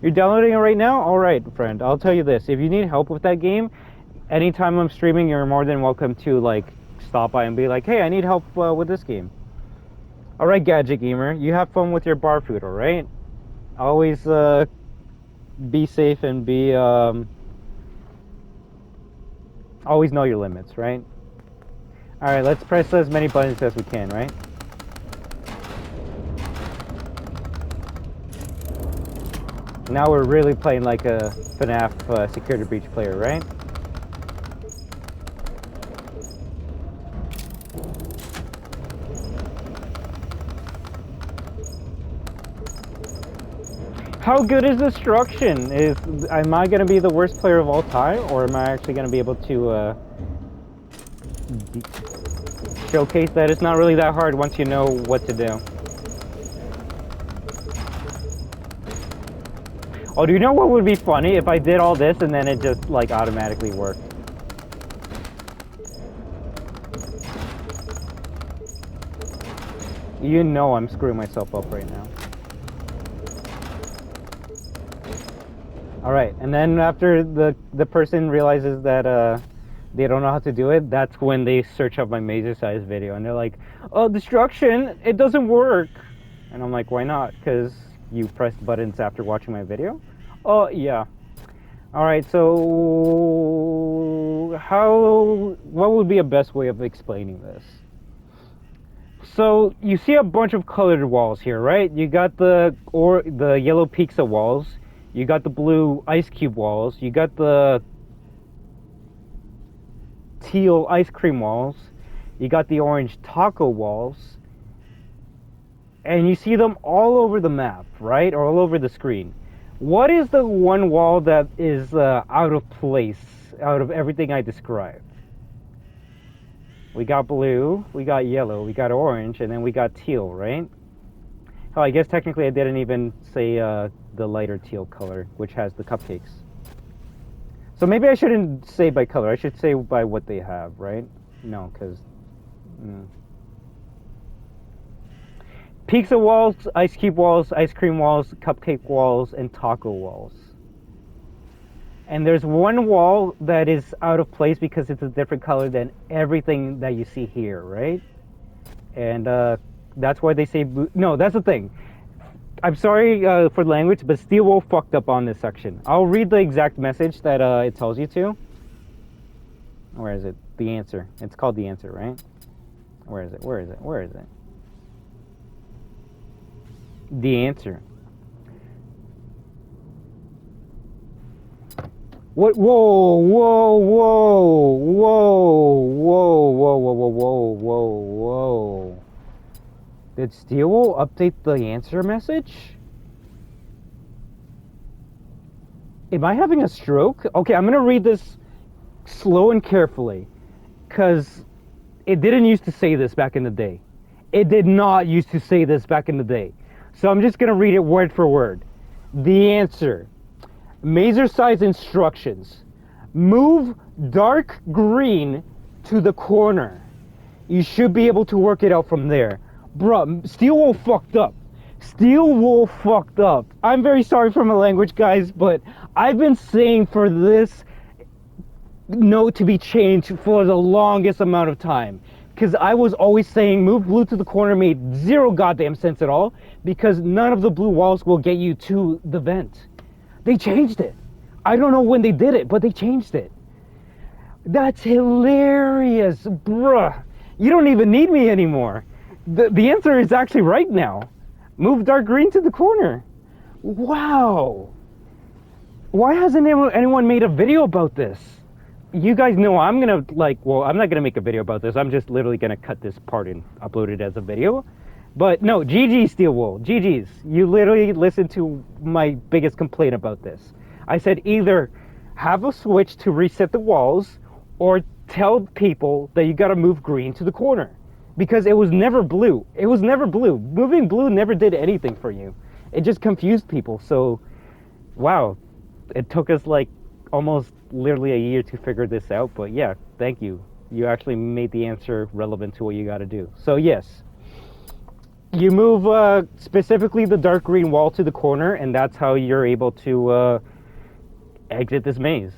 You're downloading it right now? Alright, friend. I'll tell you this. If you need help with that game, anytime I'm streaming, you're more than welcome to, like, stop by and be like, hey, I need help with this game. Alright, Gadget Gamer. You have fun with your bar food, alright? Always, be safe and be, always know your limits, right? Alright, let's press as many buttons as we can, right? Now we're really playing like a FNaF security breach player, right? How good is destruction? Am I gonna be the worst player of all time, or am I actually gonna be able to showcase that it's not really that hard once you know what to do? Oh, do you know what would be funny if I did all this and then it just like automatically worked? You know I'm screwing myself up right now. Alright, and then after the person realizes that they don't know how to do it, that's when they search up my Mazercise video and they're like, oh, destruction, it doesn't work. And I'm like, why not? Because you pressed buttons after watching my video? Oh, yeah. Alright, so what would be a best way of explaining this? So you see a bunch of colored walls here, right? You got the yellow pizza walls, you got the blue ice cube walls, you got the teal ice cream walls, you got the orange taco walls, and you see them all over the map, right? Or all over the screen. What is the one wall that is out of place out of everything I described? We got blue, we got yellow, we got orange, and then we got teal, right? Oh, I guess technically I didn't even say the lighter teal color, which has the cupcakes. So maybe I shouldn't say by color, I should say by what they have, right? No, because... Pizza walls, ice cube walls, ice cream walls, cupcake walls, and taco walls. And there's one wall that is out of place because it's a different color than everything that you see here, right? And that's why they say... No, that's the thing. I'm sorry for the language, but Steel Wolf fucked up on this section. I'll read the exact message that it tells you to. Where is it? The answer. It's called the answer, right? Where is it? Where is it? Where is it? The answer. What? Whoa, whoa, whoa, whoa, whoa, whoa, whoa, whoa, whoa, whoa, whoa. Did Steel update the answer message? Am I having a stroke? Okay, I'm gonna read this slow and carefully, because it didn't used to say this back in the day. It did not used to say this back in the day. So I'm just gonna read it word for word. The answer. Mazercise instructions. Move dark green to the corner. You should be able to work it out from there. Bruh, Steel Wolf fucked up. Steel Wolf fucked up. I'm very sorry for my language, guys, but I've been saying for this note to be changed for the longest amount of time. Because I was always saying move blue to the corner made zero goddamn sense at all, because none of the blue walls will get you to the vent. They changed it. I don't know when they did it, but they changed it. That's hilarious, bruh. You don't even need me anymore. The answer is actually right now. Move dark green to the corner. Wow. Why hasn't anyone made a video about this? You guys know I'm gonna I'm not gonna make a video about this. I'm just literally gonna cut this part and upload it as a video. But no, GG's Steel Wolf, GG's. You literally listened to my biggest complaint about this. I said either have a switch to reset the walls or tell people that you gotta move green to the corner. Because it was never blue. It was never blue. Moving blue never did anything for you. It just confused people. So, wow. It took us like almost literally a year to figure this out. But yeah, thank you. You actually made the answer relevant to what you gotta do. So yes. You move specifically the dark green wall to the corner, and that's how you're able to exit this maze.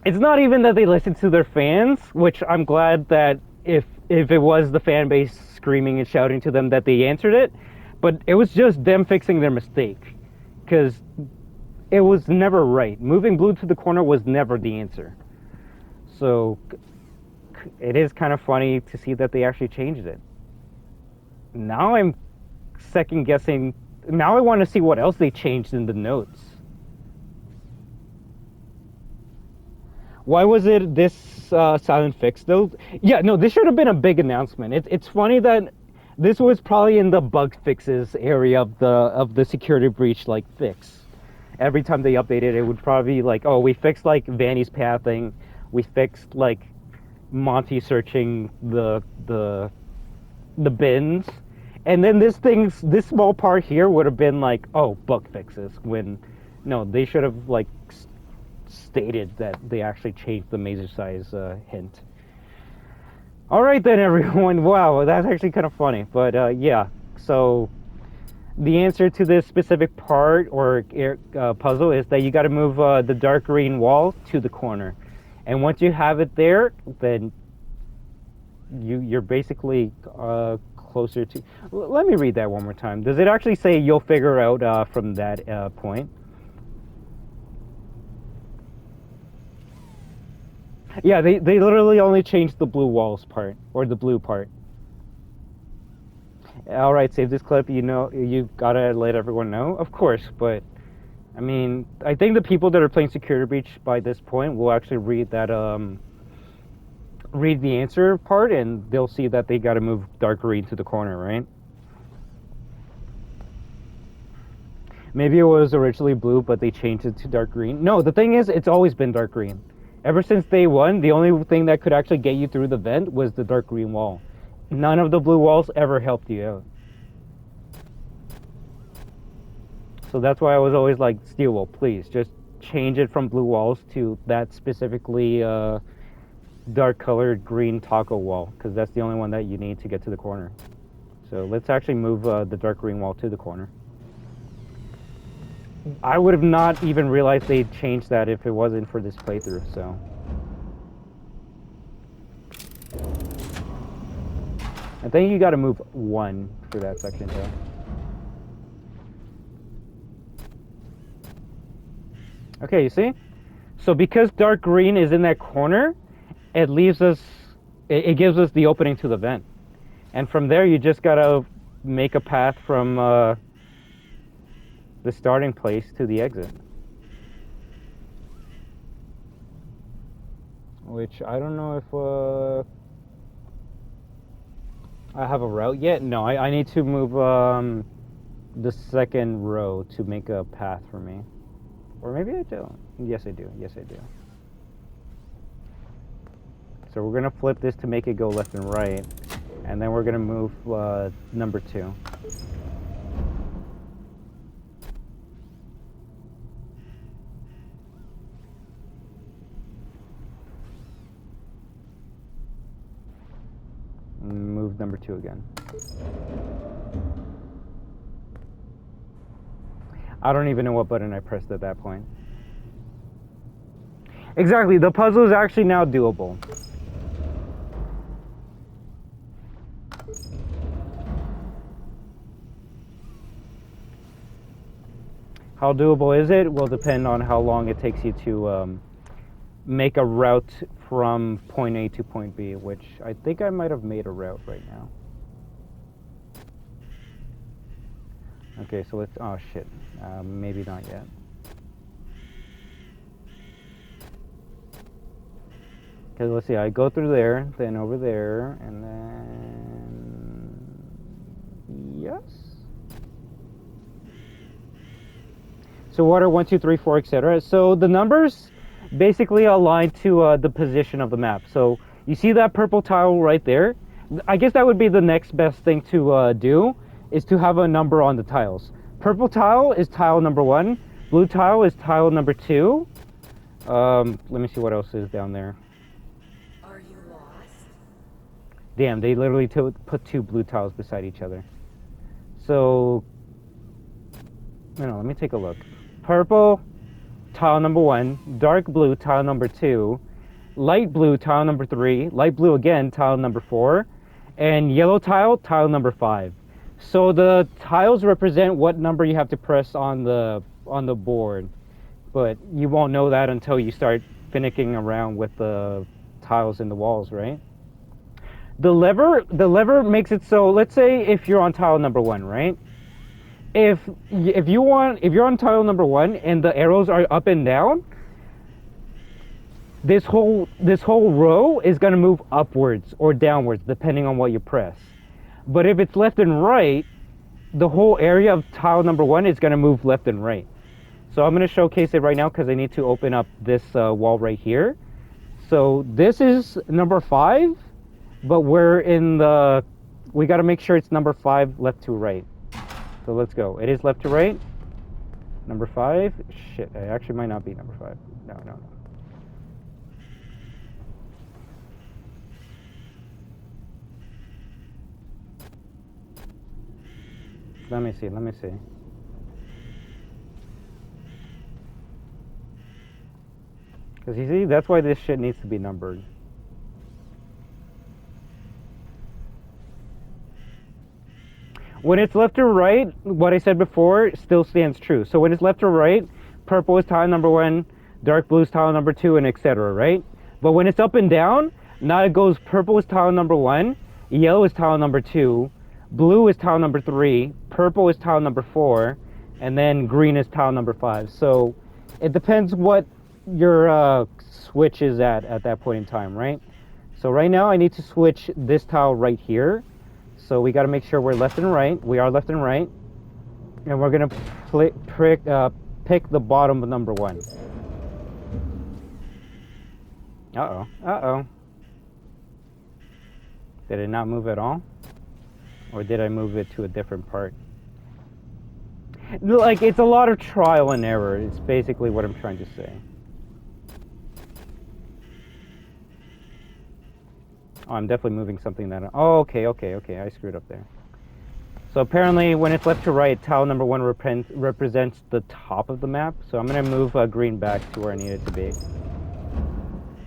It's not even that they listen to their fans, which I'm glad that if it was the fan base screaming and shouting to them that they answered it, but it was just them fixing their mistake, because it was never right. Moving blue to the corner was never the answer. So it is kind of funny to see that they actually changed it. Now I'm second guessing. Now I want to see what else they changed in the notes. Why was it this silent fix though? Yeah, no, this should have been a big announcement. It's funny that this was probably in the bug fixes area of the security breach like fix. Every time they updated it would probably be like, oh, we fixed like Vanny's pathing, we fixed like Monty searching the bins, and then this small part here would have been like, oh, bug fixes, when no, they should have like stated that they actually changed the Mazercise hint. All right then, everyone. Wow, that's actually kind of funny. But yeah, so the answer to this specific part or puzzle is that you got to move the dark green wall to the corner, and once you have it there, then you're basically closer to. Let me read that one more time. Does it actually say you'll figure out from that point? Yeah, they literally only changed the blue walls part, or the blue part. All right, save this clip. You know, you gotta let everyone know, of course. But I mean, I think the people that are playing Security Breach by this point will actually read that read the answer part, and they'll see that they gotta move dark green to the corner, right? Maybe it was originally blue, but they changed it to dark green. No, the thing is, it's always been dark green. Ever since day one, the only thing that could actually get you through the vent was the dark green wall. None of the blue walls ever helped you out. So that's why I was always like, Steelwell, please, just change it from blue walls to that specifically dark colored green taco wall, because that's the only one that you need to get to the corner. So let's actually move the dark green wall to the corner. I would have not even realized they changed that if it wasn't for this playthrough, so. I think you gotta move one for that section though. Okay, you see? So because dark green is in that corner, it leaves us, it gives us the opening to the vent. And from there, you just gotta make a path from the starting place to the exit. Which I don't know if I have a route yet. No, I need to move the second row to make a path for me. Or maybe I don't. Yes, I do. Yes, I do. So we're gonna flip this to make it go left and right, and then we're gonna move number 2. Move number 2 again. I don't even know what button I pressed at that point. Exactly, the puzzle is actually now doable. How doable is it? Will depend on how long it takes you to make a route from point A to point B, which I think I might have made a route right now. Okay, so let's, oh shit, maybe not yet. Okay, let's see, I go through there, then over there, and then, yes. So water 1, 2, 3, 4, etc. So the numbers basically align to the position of the map. So you see that purple tile right there? I guess that would be the next best thing to do, is to have a number on the tiles. Purple tile is tile number 1. Blue tile is tile number 2. Let me see what else is down there. Are you lost? Damn, they literally put two blue tiles beside each other. So, let me take a look. Purple, tile number 1. Dark blue, tile number 2. Light blue, tile number 3. Light blue again, tile number 4. And yellow tile number 5. So the tiles represent what number you have to press on the board. But you won't know that until you start finicking around with the tiles in the walls, right? The lever makes it so, let's say if you're on tile number 1, right? If you're on tile number 1 and the arrows are up and down, this whole row is going to move upwards or downwards depending on what you press. But if it's left and right, the whole area of tile number 1 is going to move left and right. So I'm going to showcase it right now because I need to open up this wall right here. So this is number 5, but we got to make sure it's number 5 left to right. So let's go. It is left to right. Number 5. Shit, it actually might not be number 5. No. Let me see. Because you see, that's why this shit needs to be numbered. When it's left to right, what I said before still stands true. So when it's left to right, purple is tile number 1, dark blue is tile number 2, and etc., right? But when it's up and down, now it goes purple is tile number 1, yellow is tile number 2, blue is tile number 3, purple is tile number 4, and then green is tile number 5. So it depends what your switch is at that point in time, right? So right now I need to switch this tile right here. So we got to make sure we're left and right. We are left and right. And we're going to pick the bottom of number 1. Uh-oh. Did it not move at all? Or did I move it to a different part? Like, it's a lot of trial and error. It's basically what I'm trying to say. Oh, I'm definitely moving something that... Oh, okay. I screwed up there. So apparently, when it's left to right, tile number 1 represents the top of the map. So I'm going to move green back to where I need it to be.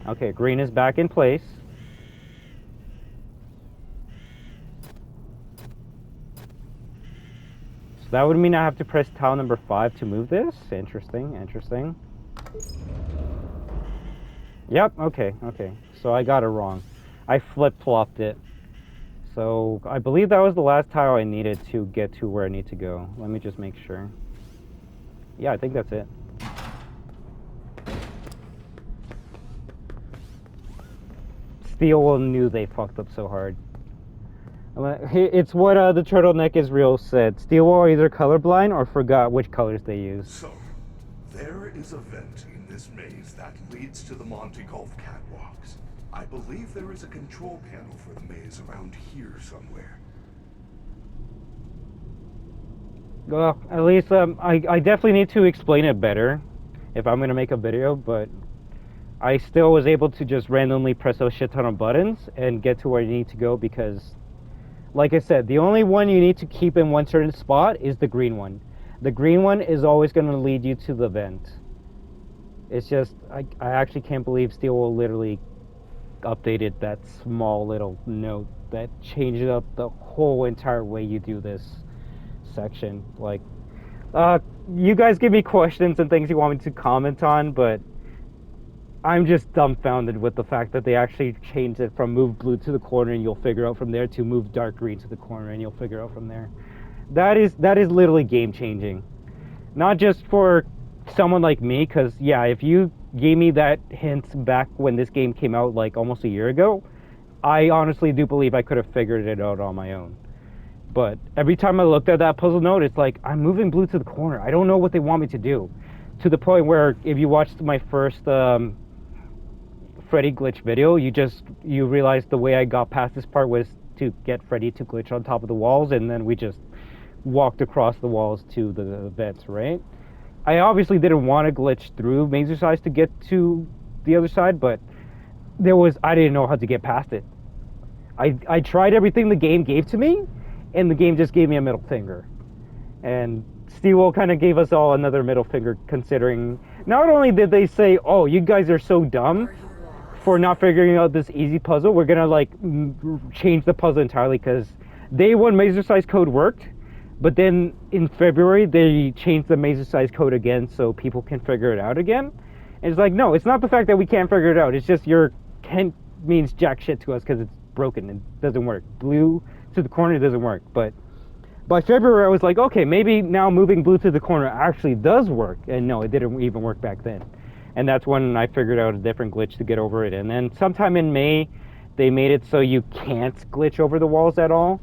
Okay, green is back in place. So that would mean I have to press tile number 5 to move this. Interesting. Yep, okay. So I got it wrong. I flip-flopped it. So I believe that was the last tile I needed to get to where I need to go. Let me just make sure. Yeah, I think that's it. Steel knew they fucked up so hard. It's what the turtleneck Israel said. Steel are either colorblind or forgot which colors they use. So, there is a vent in this maze that leads to the Monte Golf catwalks. I believe there is a control panel for the maze around here somewhere. Well, at least I definitely need to explain it better if I'm going to make a video, but I still was able to just randomly press a shit ton of buttons and get to where I need to go because, like I said, the only one you need to keep in one certain spot is the green one. The green one is always going to lead you to the vent. It's just, I actually can't believe Steel will literally updated that small little note that changed up the whole entire way you do this section. Like, you guys give me questions and things you want me to comment on, but I'm just dumbfounded with the fact that they actually changed it from move blue to the corner and you'll figure out from there to move dark green to the corner and you'll figure out from there. That is literally game changing. Not just for someone like me, because yeah, if you gave me that hint back when this game came out like almost a year ago, I honestly do believe I could have figured it out on my own. But every time I looked at that puzzle note, it's like, I'm moving blue to the corner. I don't know what they want me to do. To the point where if you watched my first Freddy glitch video, you realize the way I got past this part was to get Freddy to glitch on top of the walls, and then we just walked across the walls to the vents, right? I obviously didn't want to glitch through Mazercise to get to the other side, but I didn't know how to get past it. I tried everything the game gave to me, and the game just gave me a middle finger. And Steel kind of gave us all another middle finger, considering not only did they say, "Oh, you guys are so dumb for not figuring out this easy puzzle, we're gonna like change the puzzle entirely," because day one Mazercise code worked, but then in February they changed the Mazercise code again so people can figure it out again. And it's like, no, it's not the fact that we can't figure it out. It's just your Kent means jack shit to us because it's broken and doesn't work. Blue to the corner doesn't work. But by February, I was like, okay, maybe now moving blue to the corner actually does work. And no, it didn't even work back then. And that's when I figured out a different glitch to get over it. And then sometime in May, they made it so you can't glitch over the walls at all.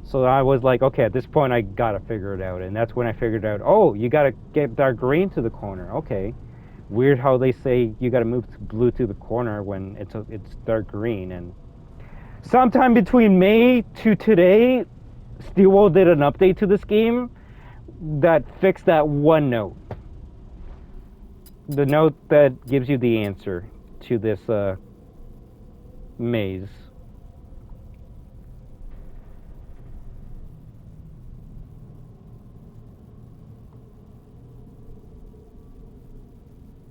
So I was like, okay, at this point, I gotta figure it out. And that's when I figured out, oh, you gotta get dark green to the corner. Okay. Weird how they say you gotta move blue to the corner when it's dark green. And sometime between May to today, Steelwall did an update to this game that fixed that one note. The note that gives you the answer to this maze.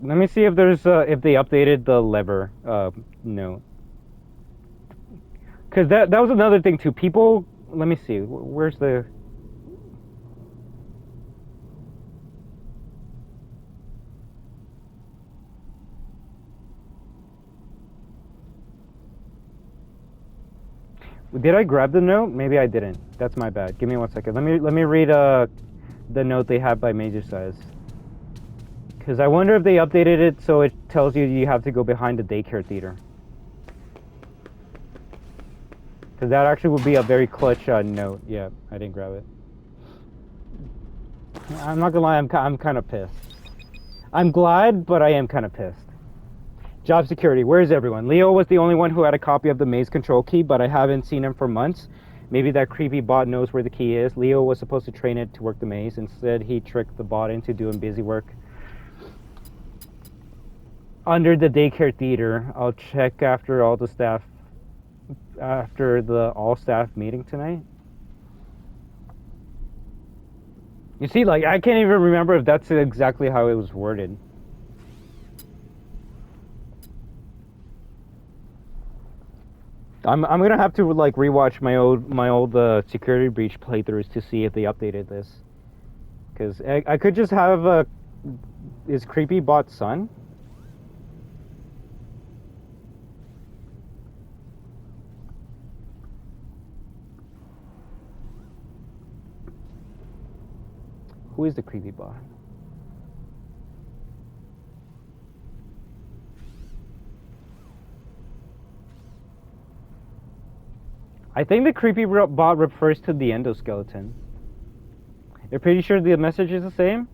Let me see if there's if they updated the lever note. Because that was another thing too. People, let me see, where's the... Did I grab the note? Maybe I didn't. That's my bad. Give me 1 second. Let me read the note they have by Mazercise. Because I wonder if they updated it so it tells you have to go behind the daycare theater. Because that actually would be a very clutch note. Yeah, I didn't grab it. I'm not gonna lie, I'm kind of pissed. I'm glad, but I am kind of pissed. Job security, where is everyone? Leo was the only one who had a copy of the maze control key, but I haven't seen him for months. Maybe that creepy bot knows where the key is. Leo was supposed to train it to work the maze. Instead, he tricked the bot into doing busy work under the daycare theater. I'll check after all the staff, after the all staff meeting tonight. You see, like, I can't even remember if that's exactly how it was worded. I'm gonna have to like rewatch my old security breach playthroughs to see if they updated this, because I could just have is creepy bot's son. Who is the creepy bot? I think the creepy bot refers to the endoskeleton. You're pretty sure the message is the same?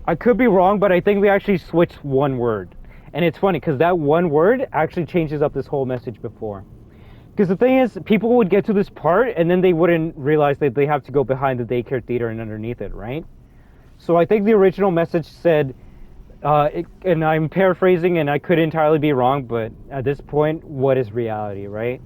I could be wrong, but I think we actually switched one word. And it's funny, because that one word actually changes up this whole message before. Because the thing is, people would get to this part, and then they wouldn't realize that they have to go behind the daycare theater and underneath it, right? So I think the original message said, and I'm paraphrasing and I could entirely be wrong, but at this point, what is reality, right?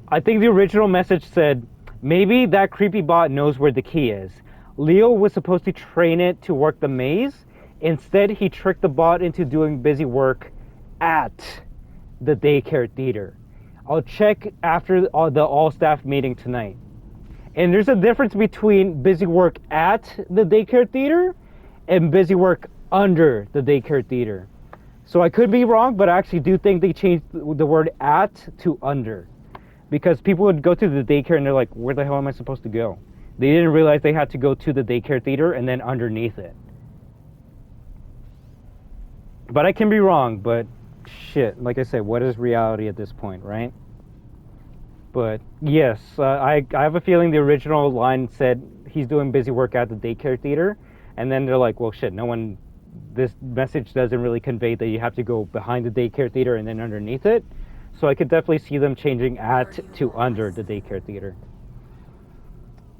I think the original message said, maybe that creepy bot knows where the key is. Leo was supposed to train it to work the maze. Instead, he tricked the bot into doing busy work at the daycare theater. I'll check after the all-staff meeting tonight. And there's a difference between busy work at the daycare theater and busy work under the daycare theater. So I could be wrong, but I actually do think they changed the word at to under. Because people would go to the daycare and they're like, where the hell am I supposed to go? They didn't realize they had to go to the daycare theater and then underneath it. But I can be wrong, but shit, like I said, what is reality at this point, right? But yes, I have a feeling the original line said he's doing busy work at the daycare theater, and then they're like, well shit, this message doesn't really convey that you have to go behind the daycare theater and then underneath it. So I could definitely see them changing at to under the daycare theater.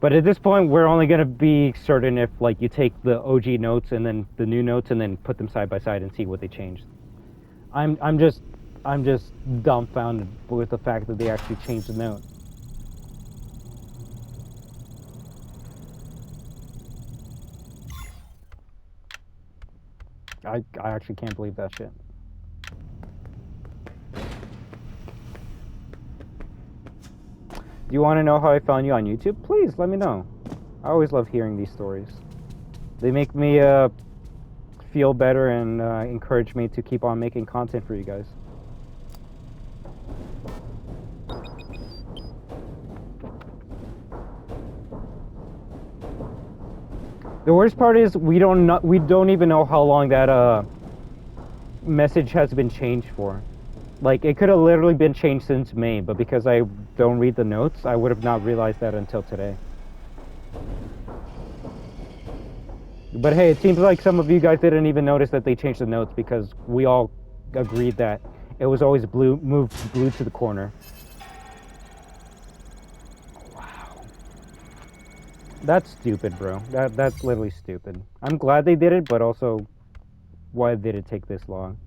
But at this point, we're only gonna be certain if like you take the OG notes and then the new notes and then put them side by side and see what they changed. I'm just dumbfounded with the fact that they actually changed the note. I actually can't believe that shit. Do you want to know how I found you on YouTube? Please let me know. I always love hearing these stories. They make me feel better and encourage me to keep on making content for you guys. The worst part is we don't even know how long that message has been changed for. Like, it could have literally been changed since May, but because I don't read the notes, I would have not realized that until today. But hey, it seems like some of you guys didn't even notice that they changed the notes because we all agreed that it was always moved blue to the corner. Wow. That's stupid, bro. That's literally stupid. I'm glad they did it, but also, why did it take this long?